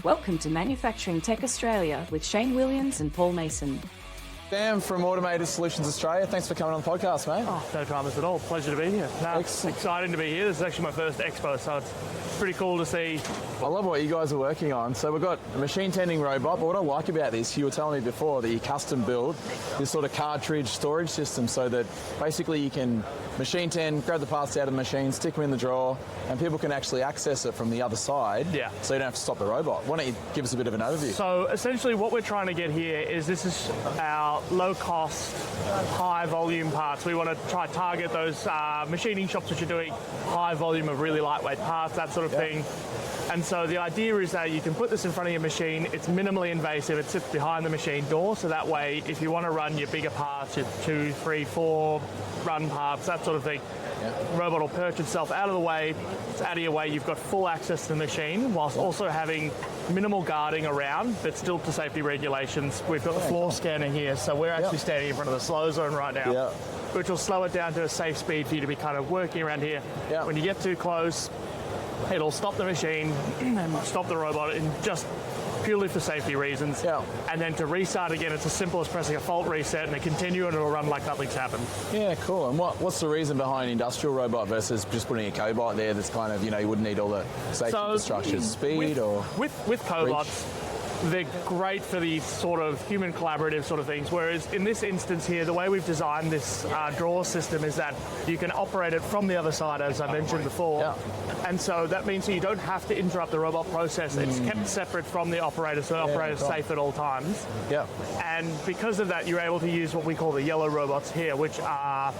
Welcome to Manufacturing Tech Australia with Shane Williams and Paul Mason. Sam from Automated Solutions Australia, thanks for coming on the podcast, mate. Oh, no dramas at all. Pleasure to be here. No, it's exciting to be here. This is actually my first expo, so it's pretty cool to see. I love what you guys are working on. So we've got a machine tending robot, but what I like about this, you were telling me before that you custom build this sort of cartridge storage system so that basically you can machine tend, grab the parts out of the machine, stick them in the drawer, and people can actually access it from the other side. Yeah. So you don't have to stop the robot. Why don't you give us a bit of an overview? So essentially what we're trying to get here is this is our low-cost, high-volume parts. We want to try target those machining shops which are doing high volume of really lightweight parts, that sort of thing. And so the idea is that you can put this in front of your machine, it's minimally invasive, it sits behind the machine door, so that way if you want to run your bigger parts, your 2, 3, 4 run parts, that sort of thing, the robot will perch itself out of the way, it's out of your way, you've got full access to the machine, whilst also having minimal guarding around, but still to safety regulations. We've got the floor scanner here, so we're actually standing in front of the slow zone right now, which will slow it down to a safe speed for you to be kind of working around here. When you get too close, it'll stop the machine and stop the robot in just purely for safety reasons. And then to restart again, it's as simple as pressing a fault reset and it continue and it'll run like nothing's happened. Yeah, cool. And what's the reason behind industrial robot versus just putting a cobot there that's kind of, you know, you wouldn't need all the safety infrastructure, speed or... With cobots, they're great for these sort of human collaborative sort of things, whereas in this instance here, the way we've designed this drawer system is that you can operate it from the other side, as I mentioned before. And so that means that you don't have to interrupt the robot process. It's kept separate from the operator, so the operator's safe at all times. And because of that, you're able to use what we call the yellow robots here, which are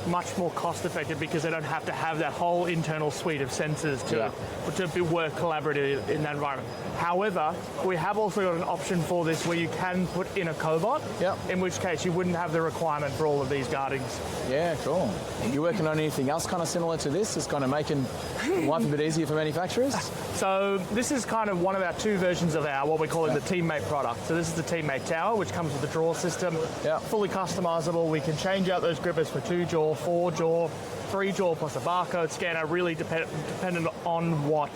much more cost effective because they don't have to have that whole internal suite of sensors to work collaboratively in that environment. However, we have also got an option for this where you can put in a cobot, in which case you wouldn't have the requirement for all of these guardings. Yeah, cool. You working on anything else kind of similar to this? It's kind of making life a bit easier for manufacturers? So this is kind of one of our two versions of our, what we call the Teammate product. So this is the Teammate Tower, which comes with the drawer system, fully customizable. We can change out those grippers for 2-jaw, 4-jaw, 3-jaw plus a barcode scanner, really dependent on what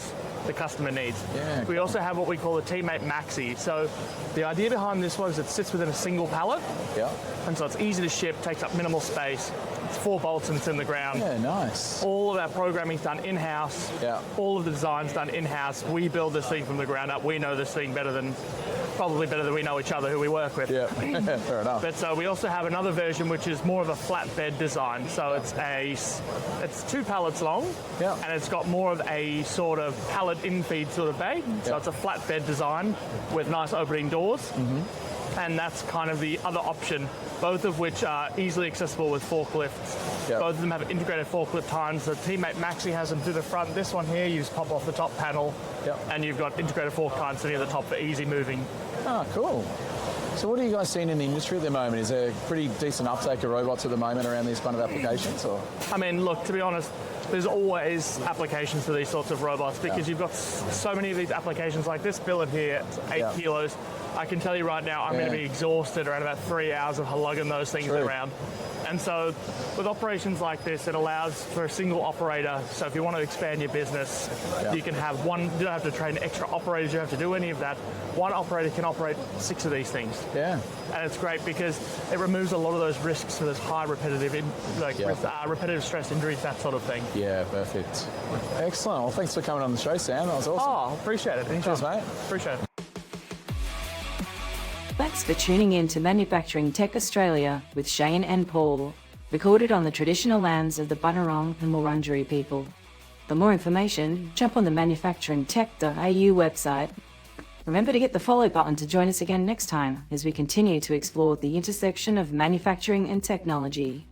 the customer needs. We also have what we call the Teammate Maxi. So the idea behind this one is it sits within a single pallet. And so it's easy to ship, takes up minimal space. It's 4 bolts and it's in the ground. Yeah, nice. All of our programming's done in-house. All of the design's done in-house. We build this thing from the ground up. We know this thing probably better than we know each other who we work with. Fair enough. But so we also have another version which is more of a flatbed design. So it's 2 pallets long, and it's got more of a sort of pallet in-feed sort of bay. So it's a flatbed design with nice opening doors. And that's kind of the other option, both of which are easily accessible with forklifts. Both of them have integrated forklift times. The Teammate Maxi has them through the front. This one here, you just pop off the top panel, and you've got integrated fork times sitting at the top for easy moving. Oh, cool. So what are you guys seeing in the industry at the moment? Is there a pretty decent uptake of robots at the moment around these kind of applications? Or? I mean, look, to be honest, there's always applications for these sorts of robots because you've got so many of these applications. Like this billet here, it's 8 kilos. I can tell you right now, I'm going to be exhausted around about 3 hours of lugging those things around. And so with operations like this, it allows for a single operator. So if you want to expand your business, you can have one, you don't have to train extra operators, you don't have to do any of that. One operator can operate 6 of these things. And it's great because it removes a lot of those risks for those high repetitive, repetitive stress injuries, that sort of thing. Yeah, perfect. Excellent. Well, thanks for coming on the show, Sam. That was awesome. Oh, appreciate it. Cheers, mate. Appreciate it. Thanks for tuning in to Manufacturing Tech Australia with Shane and Paul, recorded on the traditional lands of the Bunurong and Wurundjeri people. For more information, jump on the manufacturingtech.au website. Remember to hit the follow button to join us again next time as we continue to explore the intersection of manufacturing and technology.